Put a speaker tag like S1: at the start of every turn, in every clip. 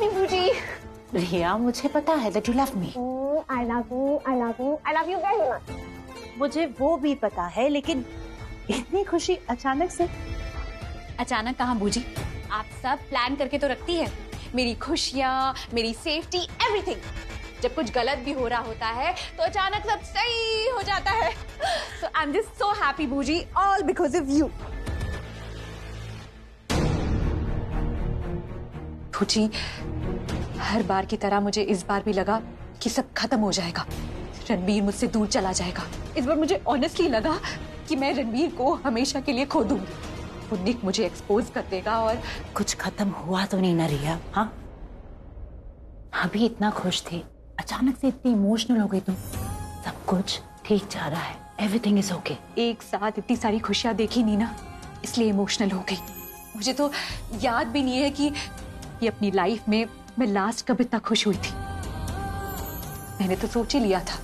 S1: मी बूजी।
S2: रिया, मुझे पता है that you love me.
S1: I love you, I love you, I love you very much.
S2: मुझे वो भी पता है, लेकिन इतनी खुशी अचानक से?
S3: अचानक कहाँ बूजी, आप सब प्लान करके तो रखती है। मेरी खुशियाँ, मेरी सेफ्टी, एवरीथिंग। जब कुछ गलत भी हो रहा होता है तो अचानक सब सही हो जाता है। So I'm just so happy बूजी, all because of you। बूजी, हर बार की तरह मुझे इस बार भी लगा कि सब खत्म हो जाएगा, रणबीर मुझसे दूर चला जाएगा। इस बार मुझे ऑनेस्टली लगा कि मैं रणबीर को हमेशा के लिए खो दूंगी। वो निक मुझे एक्सपोज कर देगा और
S2: कुछ खत्म हुआ तो नहीं ना रिया? हाँ, अभी इतना खुश थे, अचानक से इतनी इमोशनल हो गई तुम। सब कुछ ठीक जा रहा है, एवरीथिंग इज ओके।
S3: एक साथ इतनी सारी खुशियां देखी नहीं ना, इसलिए इमोशनल हो गई। मुझे तो याद भी नहीं है कि ये अपनी लाइफ में मैं लास्ट कब इतना खुश हुई थी। मैंने तो सोच ही लिया था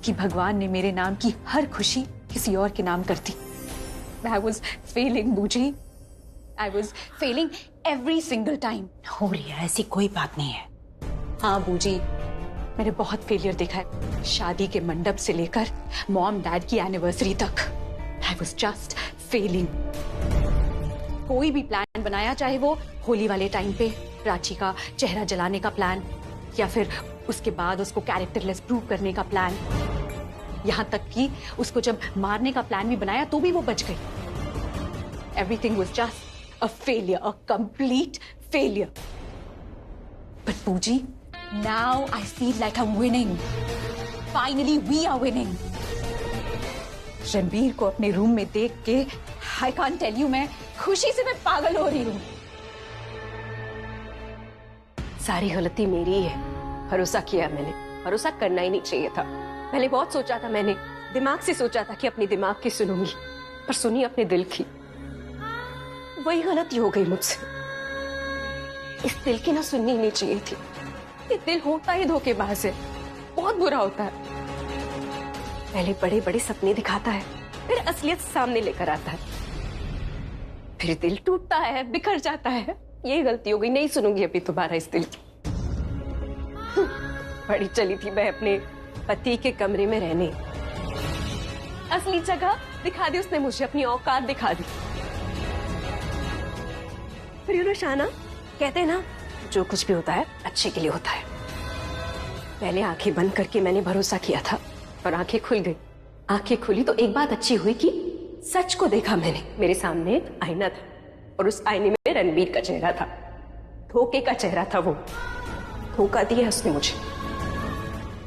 S3: कि भगवान ने मेरे नाम की हर खुशी किसी और के नाम कर दी। I was failing बूजी, I was failing every single time।
S2: हो रिया, ऐसी कोई बात नहीं है।
S3: हाँ बूजी, मैंने बहुत फेलियर देखा है, शादी के मंडप से लेकर मॉम डैड की एनिवर्सरी तक। I was just failing। कोई भी प्लान बनाया, चाहे वो होली वाले टाइम पे प्राची का चेहरा जलाने का प्लान, या फिर उसके बाद उसको कैरेक्टरलेस प्रूव करने का प्लान, यहां तक कि उसको जब मारने का प्लान भी बनाया तो भी वो बच गई। Everything was just a failure, a complete failure। But Pooji, now I feel like I'm winning। Finally we are winning। Ranbir को अपने रूम में देख के I can't tell you, मैं खुशी से मैं पागल हो रही हूँ।
S4: सारी गलती मेरी है, भरोसा किया मैंने, भरोसा करना ही नहीं चाहिए था। पहले बहुत सोचा था, मैंने दिमाग से सोचा था कि अपनी दिमाग की सुनूंगी, पर सुनी अपने दिल की। वही गलती हो गई मुझसे। इस दिल की ना सुननी नहीं चाहिए थी। ये दिल होता ही धोखेबाज है, बहुत बुरा होता है। पहले बड़े बड़े सपने दिखाता है, फिर असलियत सामने लेकर आता है, फिर दिल टूटता है, बिखर जाता है। यही गलती हो गई, नहीं सुनूंगी अभी दोबारा इस दिल की। बड़ी चली थी मैं अपने पति के कमरे में रहने, असली जगह दिखा दी उसने मुझे, अपनी औकात दिखा दी। फिर यू नो शाना, कहते हैं ना, जो कुछ भी होता है अच्छे के लिए होता है। पहले आंखें बंद करके मैंने भरोसा किया था, और आंखें खुल गई। आंखें खुली तो एक बात अच्छी हुई कि सच को देखा मैंने। मेरे सामने एक आईना था, और उस आईने में रणबीर का चेहरा था। धोखे का चेहरा था वो। धोखा दिया उसने मुझे,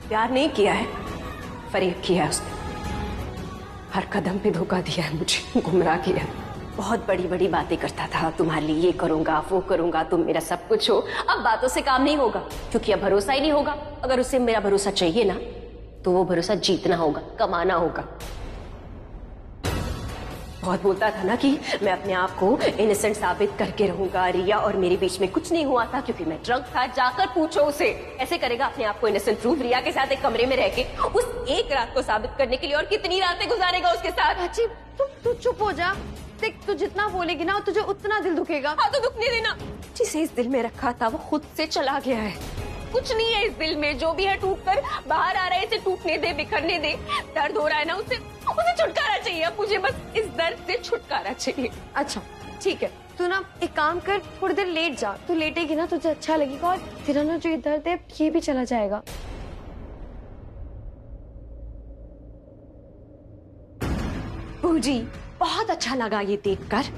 S4: प्यार नहीं किया है, फरेब किया है उसने। हर कदम पे धोखा दिया है मुझे, गुमराह किया है। बहुत बड़ी बड़ी बातें करता था, तुम्हारे लिए ये करूंगा, वो करूंगा, तुम मेरा सब कुछ हो। अब बातों से काम नहीं होगा, क्योंकि अब भरोसा ही नहीं होगा। अगर उसे मेरा भरोसा चाहिए ना, तो वो भरोसा जीतना होगा, कमाना होगा। बहुत बोलता था ना कि मैं अपने आप को इनोसेंट साबित करके रहूंगा, रिया और मेरे बीच में कुछ नहीं हुआ था क्योंकि मैं ड्रंक था। जाकर पूछो उसे, ऐसे करेगा अपने आप को इनोसेंट प्रूफ रिया के साथ एक कमरे में रह के, उस एक रात को साबित करने के लिए। और कितनी रातें गुजारेगा उसके साथ।
S1: अच्छी, तू चुप हो जा। देख, तू जितना बोलेगी ना तुझे उतना दिल दुखेगा।
S4: हाँ तो दुखने देना। जिसे इस दिल में रखा था वो खुद से चला गया है। कुछ नहीं है इस दिल में, जो भी है टूट कर बाहर आ रहा है। इसे टूटने दे, बिखरने दे। दर्द हो रहा है ना, उसे छुटकारा चाहिए। अब मुझे बस इस दर्द से छुटकारा चाहिए।
S1: अच्छा ठीक है, तू ना एक काम कर, थोड़ी देर लेट जा। तू लेटेगी ना तुझे अच्छा लगेगा, और फिर ना जो ये दर्द है ये भी चला जाएगा।
S3: बूजी, बहुत अच्छा लगा ये देखकर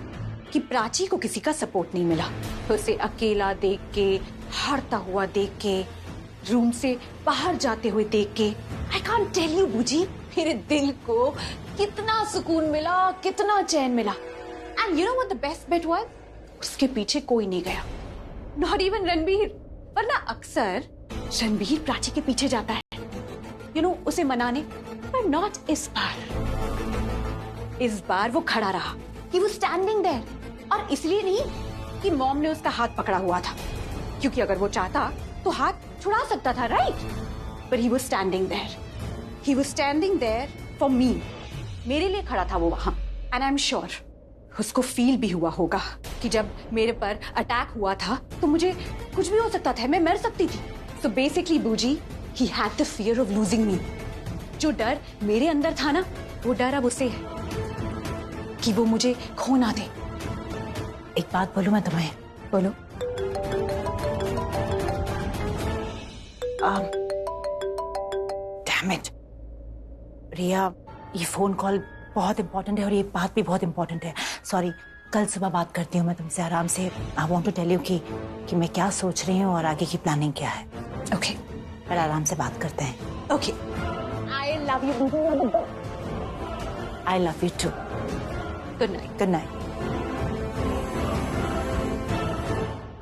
S3: कि प्राची को किसी का सपोर्ट नहीं मिला। उसे अकेला देख के, हारता हुआ देख के, रूम से बाहर जाते हुए देख के, आई कांट टेल यू बूजी, मेरे दिल को कितना सुकून मिला, कितना चैन मिला। And you know what the best bit was, उसके पीछे कोई नहीं गया, नॉट इवन रणबीर। वरना अक्सर रणबीर प्राची के पीछे जाता है, यू नो, उसे मनाने, पर नॉट इस बार। इस बार वो खड़ा रहा, कि वो स्टैंडिंग देयर। और इसलिए नहीं कि मॉम ने उसका हाथ पकड़ा हुआ था, क्योंकि अगर वो चाहता तो हाथ छुड़ा सकता था, right? But he was standing there, he was standing there for me. मेरे लिए खड़ा था वो वहां। एंड आई एम श्योर उसको फील भी हुआ होगा कि जब मेरे पर अटैक हुआ था तो मुझे कुछ भी हो सकता था, मैं मर सकती थी। सो बेसिकली बूजी, he had the fear of losing me. जो डर मेरे अंदर था ना, वो डर अब उसे है कि वो मुझे खो ना दे।
S2: एक बात बोलूं मैं तुम्हें?
S3: बोलो।
S2: डैम इट रिया, ये फोन कॉल बहुत इंपॉर्टेंट है और ये बात भी बहुत इंपॉर्टेंट है। सॉरी, कल सुबह बात करती हूँ मैं तुमसे आराम से। I want to tell you कि मैं क्या सोच रही हूँ और आगे की प्लानिंग क्या है।
S3: ओके,
S2: पर आराम से बात करते हैं।
S3: Okay.
S1: I love you.
S2: I love you too.
S3: Good night.
S2: Good night.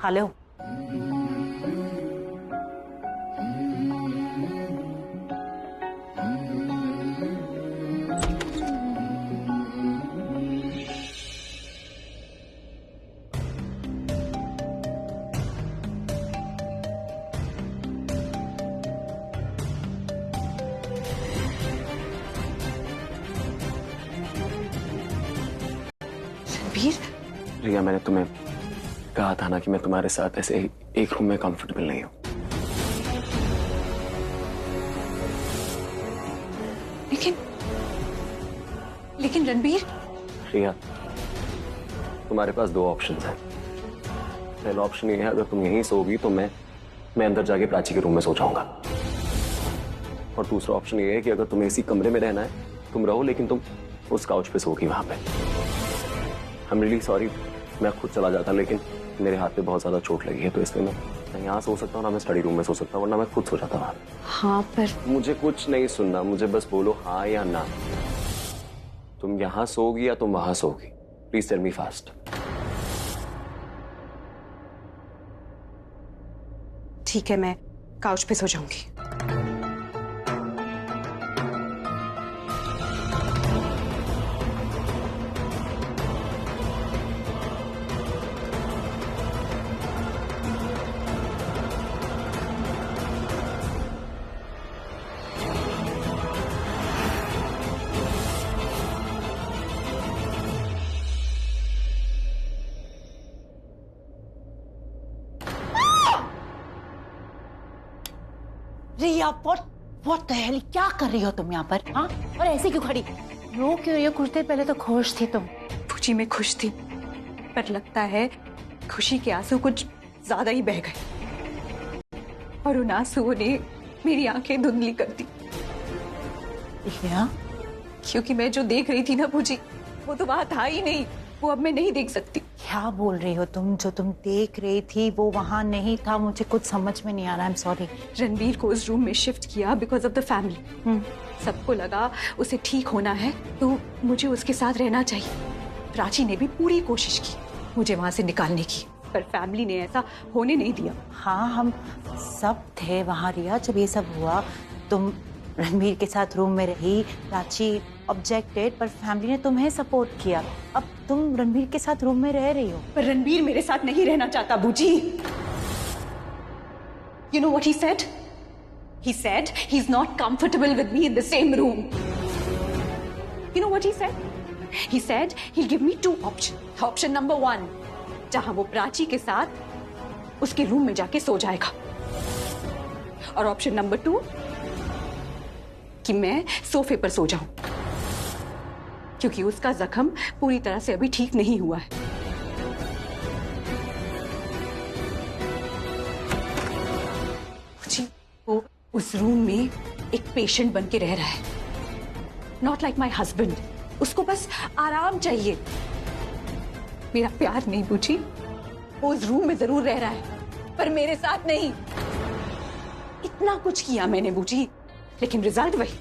S2: Hello,
S3: Ranbir,
S5: Riya, मैंने तुम्हें कहा था ना कि मैं तुम्हारे साथ ऐसे एक रूम में कंफर्टेबल नहीं हूँ।
S3: लेकिन रणबीर,
S5: रिया, तुम्हारे पास दो ऑप्शंस हैं। पहला ऑप्शन ये है, अगर तुम यहीं सोगी तो मैं अंदर जाके प्राची के रूम में सो जाऊंगा। और दूसरा ऑप्शन ये है कि अगर तुम्हें इसी कमरे में रहना है, तुम रहो, लेकिन तुम उस काउच पे सोगी वहां पे। आई एम रियली सॉरी, मैं खुद चला जाता, लेकिन मेरे हाथ पे बहुत ज्यादा चोट लगी है, तो इसलिए मैं यहाँ सो सकता हूँ ना, मैं स्टडी रूम में सो सकता हूँ, वरना मैं खुद सो जाता वहां।
S1: हाँ पर
S5: मुझे कुछ नहीं सुनना, मुझे बस बोलो हाँ या ना। तुम यहाँ सोगी या तुम वहां सोगी? Please tell me fast.
S3: ठीक है, मैं काउच पे सो जाऊंगी।
S2: रिया, व्हाट द हेल, क्या कर रही हो तुम यहाँ पर? हाँ, और ऐसे क्यों खड़ी? रो क्यों रही हो? कुछ देर पहले तो खुश थी तुम।
S3: पूजी, मैं खुश थी, पर लगता है खुशी के आंसू कुछ ज्यादा ही बह गए और उन आंसुओं ने मेरी आंखें धुंधली कर दी।
S2: रिया,
S3: क्योंकि मैं जो देख रही थी ना पूजी, वो तो वहां था ही नहीं, वो अब मैं नहीं देख सकती।
S2: क्या बोल रही हो तुम? जो तुम देख रही थी वो वहां नहीं था। मुझे कुछ समझ में नहीं आ रहा। I am sorry.
S3: रणबीर को उस रूम में शिफ्ट किया बिकॉज ऑफ द फैमिली। सबको लगा उसे ठीक होना है तो मुझे उसके साथ रहना चाहिए। प्राची ने भी पूरी कोशिश की मुझे वहां से निकालने की, पर फैमिली ने ऐसा होने नहीं दिया।
S2: हाँ, हम सब थे वहां रिया जब ये सब हुआ। तुम रणबीर के साथ रूम में रही, प्राची ऑब्जेक्टेड, पर फैमिली ने तुम्हें सपोर्ट किया। अब तुम रणबीर के साथ रूम में रह रही हो।
S3: पर रणबीर मेरे साथ नहीं रहना चाहता बूजी। You know what he said? He said he's not comfortable with me in the same room. You know what he said? He said he'll give me two options. Option number 1, जहां वो प्राची के साथ उसके रूम में जाके सो जाएगा, और option number 2 कि मैं सोफे पर सो जाऊं, क्योंकि उसका जख्म पूरी तरह से अभी ठीक नहीं हुआ है। जी, वो उस रूम में एक पेशेंट बन के रह रहा है, नॉट लाइक माई हस्बैंड। उसको बस आराम चाहिए, मेरा प्यार नहीं पूछी। वो उस रूम में जरूर रह रहा है, पर मेरे साथ नहीं। इतना कुछ किया मैंने बूझी, लेकिन रिजल्ट वही,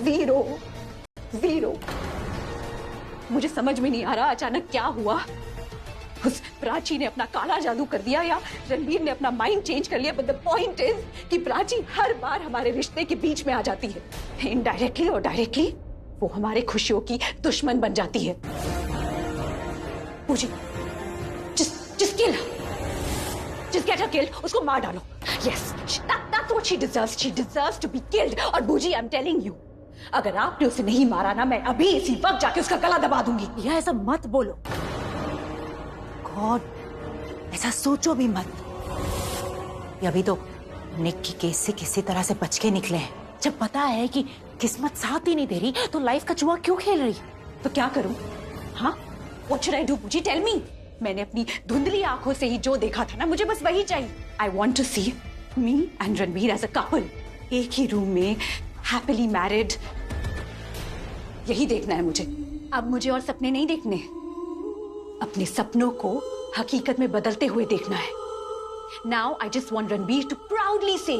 S3: 0 0। मुझे समझ में नहीं आ रहा अचानक क्या हुआ। उस प्राची ने अपना काला जादू कर दिया या रणबीर ने अपना माइंड चेंज कर लिया, बट द पॉइंट इज कि प्राची हर बार हमारे रिश्ते के बीच में आ जाती है। इनडायरेक्टली और डायरेक्टली वो हमारे खुशियों की दुश्मन बन जाती है। मुझे just kill her. Just get her killed. उसको मार डालो। Yes, that's what she deserves. She deserves to be killed. और बूजी, I'm telling you, अगर आपने उसे नहीं मारा ना, मैं अभी इसी वक्त जाके उसका गला दबा दूंगी।
S2: यह ऐसा मत बोलो गॉड, ऐसा सोचो भी मत। ये अभी तो निक की केस से किसी तरह से बच के निकले हैं। जब पता है कि किस्मत साथ ही नहीं दे रही तो लाइफ का जुआ क्यों खेल रही?
S3: तो क्या करूं? हाँ, व्हाट शुड आई डू पूजी, टेल मी। मैंने अपनी धुंधली आंखों से ही जो देखा था ना, मुझे बस वही चाहिए। I want to see me and Ranbir as a couple, एक ही रूम में, हैप्पीली मैरिड। यही देखना है मुझे। अब मुझे और सपने नहीं देखने, अपने सपनों को हकीकत में बदलते हुए देखना है। Now I just want Ranbir to proudly say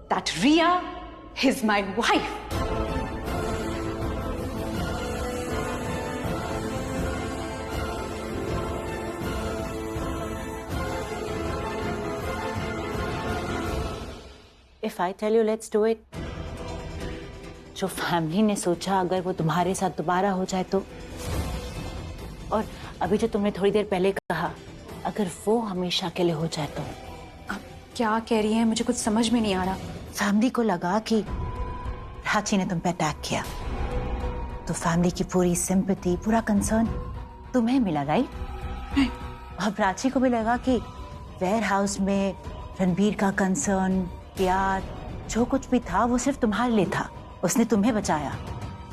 S3: that Riya is my wife.
S2: If I tell you let's do it, जो फैमिली ने सोचा अगर वो तुम्हारे साथ दोबारा हो जाए तो, और अभी जो तुमने थोड़ी देर पहले कहा अगर वो हमेशा के लिए हो जाए तो।
S3: आप क्या कह रही हैं? मुझे कुछ समझ में नहीं आ रहा।
S2: फैमिली को लगा कि प्राची ने तुम पे अटैक किया तो फैमिली की पूरी सिंपैथी, पूरा कंसर्न तुम्हें मिला, राइट? और प्राची को भी लगा कि वेयर हाउस में रणबीर का कंसर्न, प्यार, जो कुछ भी था वो सिर्फ तुम्हारे लिए था, उसने तुम्हें बचाया।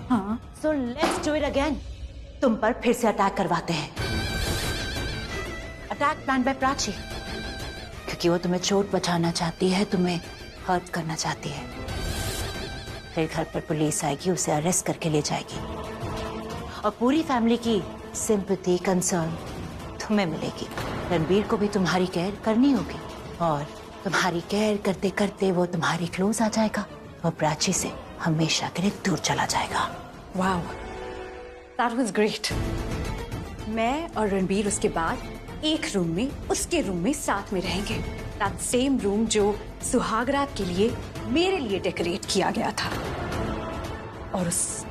S3: हाँ,
S2: so let's do it again. तुम पर फिर से अटैक करवाते हैं। अटैक प्लान बाय प्राची, क्योंकि वो तुम्हें चोट पहुंचाना चाहती है, तुम्हें हर्ट करना चाहती है। फिर घर पर पुलिस आएगी, उसे अरेस्ट करके ले जाएगी और पूरी फैमिली की सिंपैथी, कंसर्न तुम्हें मिलेगी। रणबीर को भी तुम्हारी केयर करनी होगी और तुम्हारी केयर करते करते वो तुम्हारी क्लोज आ जाएगा और प्राची से हमेशा के लिए दूर चला जाएगा।
S3: Wow, that was great. मैं और रणबीर उसके बाद एक रूम में, उसके रूम में साथ में रहेंगे। दैट सेम रूम जो सुहागरात के लिए मेरे लिए डेकोरेट किया गया था और उस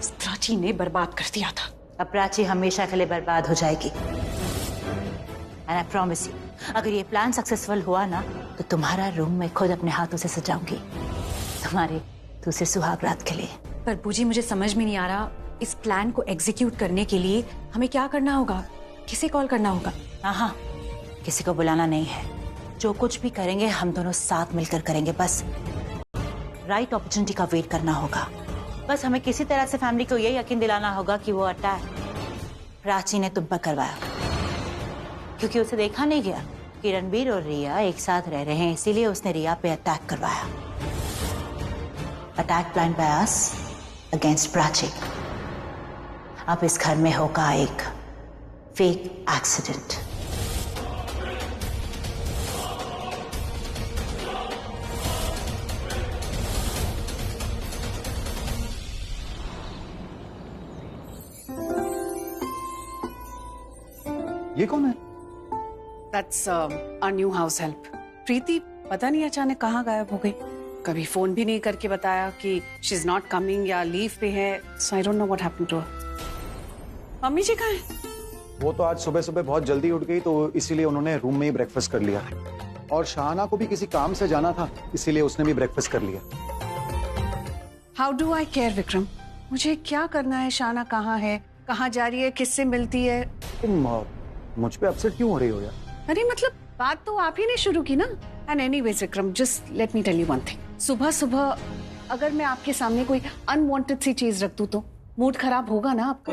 S3: प्राची ने बर्बाद कर दिया था।
S2: अब प्राची हमेशा के लिए बर्बाद हो जाएगी। एंड आई प्रॉमिस यू, अगर ये प्लान सक्सेसफुल हुआ ना तो तुम्हारा रूम मैं खुद अपने हाथों से सजाऊंगी तुम्हारे दूसरे सुहागरात के लिए।
S3: पर बूजी, मुझे समझ में नहीं आ रहा, इस प्लान को एग्जीक्यूट करने के लिए हमें क्या करना होगा? किसे कॉल करना होगा?
S2: हाँ, किसी को बुलाना नहीं है। जो कुछ भी करेंगे हम दोनों साथ मिलकर करेंगे। बस राइट अपॉर्चुनिटी का वेट करना होगा। बस हमें किसी तरह से फैमिली को ये यकीन दिलाना होगा कि वो अटैक प्राची ने तुम पर करवाया, क्योंकि उसे देखा नहीं गया कि रणबीर और रिया एक साथ रह रहे हैं, इसीलिए उसने रिया पे अटैक करवाया। Attack plan by us against Prachi. अब इस घर में होगा एक फेक एक्सीडेंट।
S6: ये कौन है?
S7: That's our new house help. प्रीति पता नहीं अचानक कहाँ गायब हो गई। कभी फोन भी नहीं करके बताया कि she is not coming या लीव पे है। So I don't know what happened to her. Mummy ji कहाँ हैं?
S6: वो तो आज सुबह सुबह बहुत जल्दी उठ गई तो इसीलिए उन्होंने रूम में ही ब्रेकफास्ट कर लिया। और शाहना को भी किसी काम से जाना था, इसीलिए उसने भी ब्रेकफास्ट कर लिया।
S7: How do I care, Vikram? मुझे क्या करना है? शाहना कहाँ है, कहाँ जा रही है, किससे मिलती है?
S6: तुम मुझ पे अपसेट क्यों हो रही हो यार?
S7: अरे मतलब बात तो आप ही ने शुरू की ना। And anyways Vikram, just let me tell you one thing. सुबह सुबह अगर मैं आपके सामने कोई अनवांटेड सी चीज रख दूं तो मूड खराब होगा ना आपका।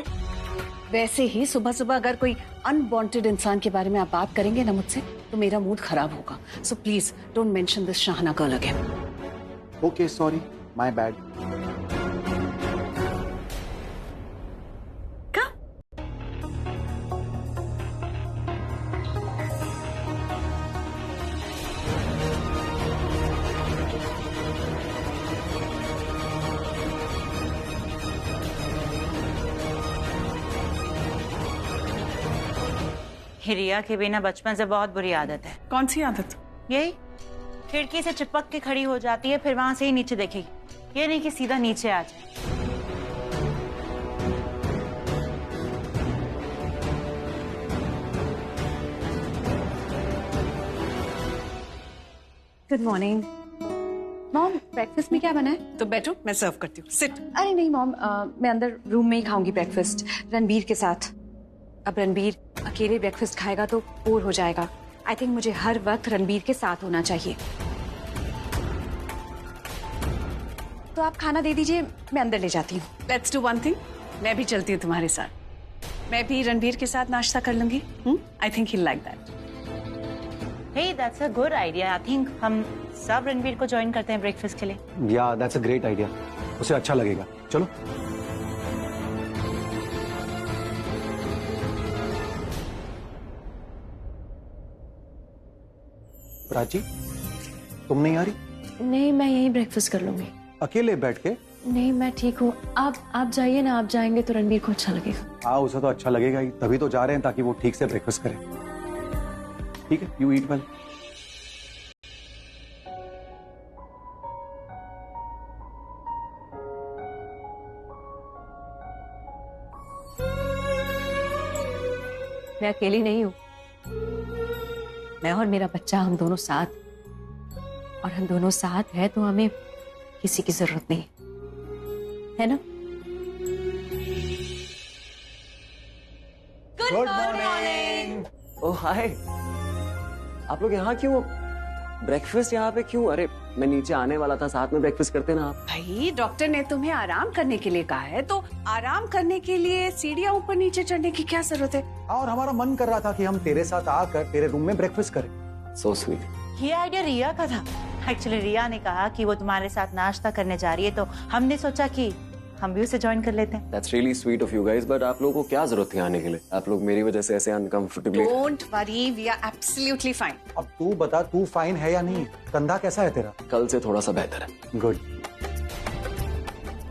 S7: वैसे ही सुबह सुबह अगर कोई अनवांटेड इंसान के बारे में आप बात करेंगे ना मुझसे तो मेरा मूड खराब होगा। So please don't mention this Shahna girl again.
S6: Okay, sorry, my bad.
S2: Riya के बिना बचपन से बहुत बुरी आदत है।
S7: कौन सी आदत?
S2: यही खिड़की से चिपक के खड़ी हो जाती है, फिर वहां से ही नीचे देखेगी। ये नहीं कि सीधा नीचे आ जाए।
S7: Good morning. मॉम, ब्रेकफास्ट में क्या बना है? तो बैठो, मैं सर्व करती हूँ। सिट।
S3: अरे नहीं मॉम, मैं अंदर रूम में ही खाऊंगी ब्रेकफास्ट रणबीर के साथ। अब रणबीर अकेले ब्रेकफास्ट खाएगा तो बोर हो जाएगा। आई थिंक मुझे हर वक्त रणबीर के साथ होना चाहिए। तो आप खाना दे दीजिए, मैं अंदर ले जाती हूँ।
S7: लेट्स डू वन थिंग, मैं भी चलती हूँ तुम्हारे साथ। मैं भी रणबीर के साथ नाश्ता कर लूंगी। I think he like that.
S2: Hey, that's a good idea. I think हम सब रणबीर को ज्वाइन करते हैं ब्रेकफास्ट के लिए।
S6: या दैट्स अ ग्रेट आइडिया, उसे अच्छा लगेगा। चलो। प्राची, तुम नहीं आ रही?
S1: नहीं, मैं यहीं ब्रेकफास्ट कर लूंगी।
S6: अकेले बैठ के?
S1: नहीं, मैं ठीक हूँ। आप जाइए ना, आप जाएंगे तो रणबीर को अच्छा लगेगा।
S6: हाँ, उसे तो अच्छा लगेगा ही, तभी तो जा रहे हैं ताकि वो ठीक से ब्रेकफास्ट करे। ठीक है, यू ईट वेल।
S3: मैं अकेली नहीं हूँ। मैं और मेरा बच्चा, हम दोनों साथ, और हम दोनों साथ है तो हमें किसी की जरूरत नहीं है ना?
S5: Good morning. ओह हाय, आप लोग यहाँ क्यों? ब्रेकफास्ट यहाँ पे क्यों? अरे मैं नीचे आने वाला था, साथ में ब्रेकफास्ट करते ना आप।
S7: भाई डॉक्टर ने तुम्हें आराम करने के लिए कहा है, तो आराम करने के लिए सीढ़ियाँ ऊपर नीचे चढ़ने की क्या जरूरत है?
S6: और हमारा मन कर रहा था कि हम तेरे साथ आकर तेरे रूम में ब्रेकफास्ट करें।
S5: So sweet.
S2: ये आइडिया रिया का था। एक्चुअली रिया ने कहा कि वो तुम्हारे साथ नाश्ता करने जा रही है, तो हमने सोचा कि हम भी उसे ज्वाइन कर लेते हैं।
S5: That's really sweet of you guys, but आप लोगों को क्या जरूरत थी आने के लिए? आप लोग मेरी वजह से ऐसे uncomfortably.
S7: Don't worry, we are absolutely fine.
S6: अब तू बता, तू फाइन है या नहीं? कंधा कैसा है तेरा?
S5: कल से थोड़ा सा बेहतर है।
S6: गुड।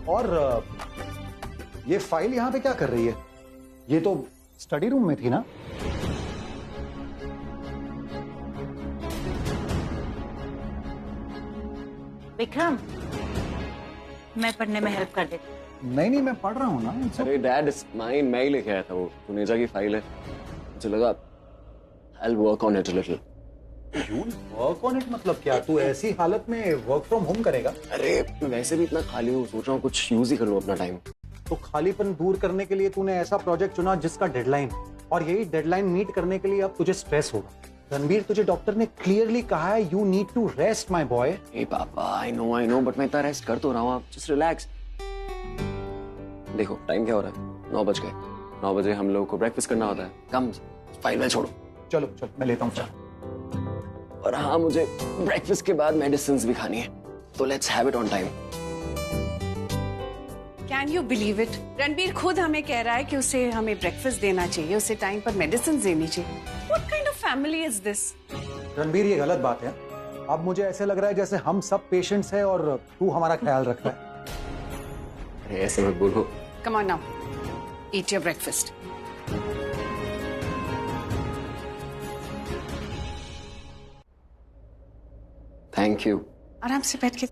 S6: और ये फाइल यहाँ पे क्या कर रही है? ये तो स्टडी रूम में थी ना?
S2: विक्रम, मैं पढ़ने में हेल्प कर देती हूँ।
S6: नहीं, मैं पढ़ रहा हूँ ना।
S5: अरे डैड, इट्स माइन, मैं ही लेके आया था। वो सुनेजा की फाइल है, मुझे लगा I'll work on it a little.
S6: Work on it मतलब क्या? तू ऐसी हालत में वर्क फ्रॉम होम करेगा?
S5: अरे वैसे भी इतना खाली हूँ, सोच रहा हूँ कुछ यूज ही कर लूँ अपना टाइम।
S6: तो खालीपन दूर करने के लिए तूने ऐसा प्रोजेक्ट चुना जिसका डेडलाइन, और यही डेडलाइन मीट करने के लिए अब तुझे स्ट्रेस होगा। रणबीर, तुझे डॉक्टर ने क्लियरली कहा है you need to rest my boy.
S5: ए पापा, आई नो, बट मैं इतना रेस्ट कर तो रहा हूँ। आप जस्ट रिलैक्स। देखो टाइम क्या हो रहा है, 9 बज गए। 9 बजे हम लोगों को ब्रेकफास्ट करना होता है। कम फाइल में छोड़ो।
S6: चलो मैं लेता हूँ।
S5: और हाँ, मुझे ब्रेकफास्ट के बाद मेडिसिन भी खानी है, तो let's have it on time.
S7: Can you believe it? Ranbir खुद हमें कह रहा है कि उसे हमें ब्रेकफास्ट देना चाहिए, उसे टाइम पर मेडिसिन देनी चाहिए। What kind of family is this?
S6: Ranbir, ये गलत बात है। अब मुझे ऐसे लग रहा है जैसे हम सब पेशेंट्स हैं और तू हमारा ख्याल रख रहा है।
S5: अरे ऐसे मत बोलो।
S7: Come on now, eat your breakfast.
S5: Thank you.
S7: आराम से बैठ के।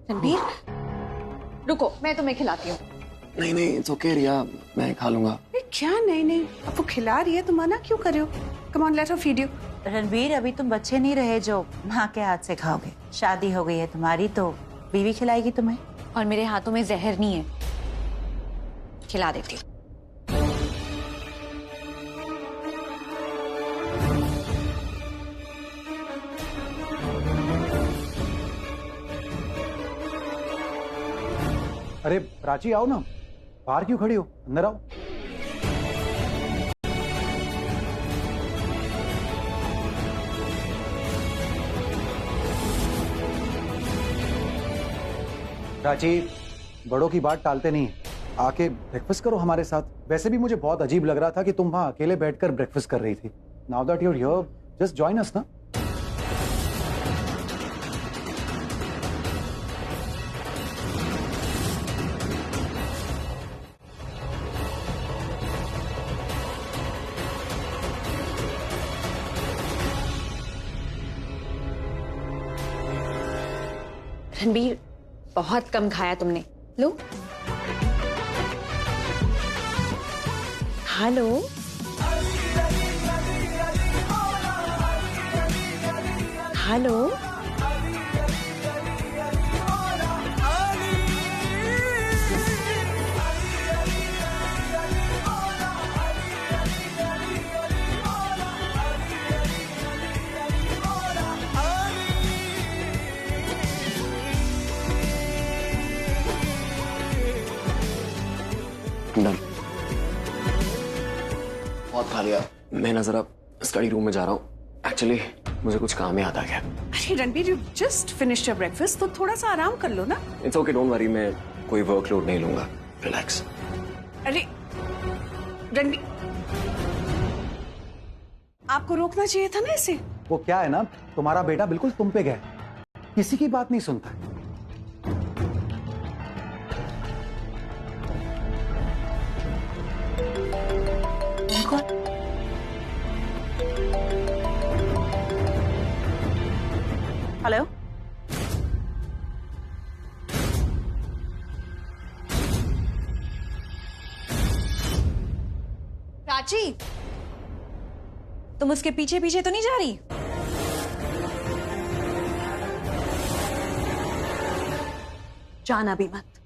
S7: रणबीर,
S3: रुको, मैं तुम्हें खिलाती हूँ।
S5: नहीं, इट्स ओके रिया, मैं खा लूंगा।
S7: क्या? नहीं, अब वो खिला रही है, तुम मना क्यों कर रहे हो? Come on, let her feed you.
S2: Ranbir, अभी तुम बच्चे नहीं रहे जो माँ के हाथ से खाओगे। शादी हो गई है तुम्हारी, तो बीवी खिलाएगी तुम्हें।
S3: और मेरे हाथों में जहर नहीं है, खिला देती हूँ।
S6: अरे प्राची, आओ ना, बाहर क्यों खड़ी हो? अंदर आओ। प्राची, बड़ों की बात टालते नहीं, आके ब्रेकफास्ट करो हमारे साथ। वैसे भी मुझे बहुत अजीब लग रहा था कि तुम वहां अकेले बैठकर ब्रेकफास्ट कर रही थी। Now that you are here, just join us ना।
S3: रणबीर, बहुत कम खाया तुमने, लो खा लो। खा लो।
S5: डन। बहुत खा लिया। मैं ना जरा स्टडी रूम में जा रहा हूँ। एक्चुअली मुझे कुछ काम याद आ गया।
S7: अरे Ranbir, you just finished your breakfast, तो थोड़ा सा आराम कर लो ना।
S5: इट्स ओके, डोंट वरी, मैं कोई वर्कलोड नहीं लूंगा। रिलैक्स।
S7: अरे रणबीर, आपको रोकना चाहिए था ना इसे।
S6: वो क्या है ना, तुम्हारा बेटा बिल्कुल तुम पे गया, किसी की बात नहीं सुनता है।
S2: हेलो,
S3: प्राची, तुम उसके पीछे पीछे तो नहीं जा रही? जाना भी मत।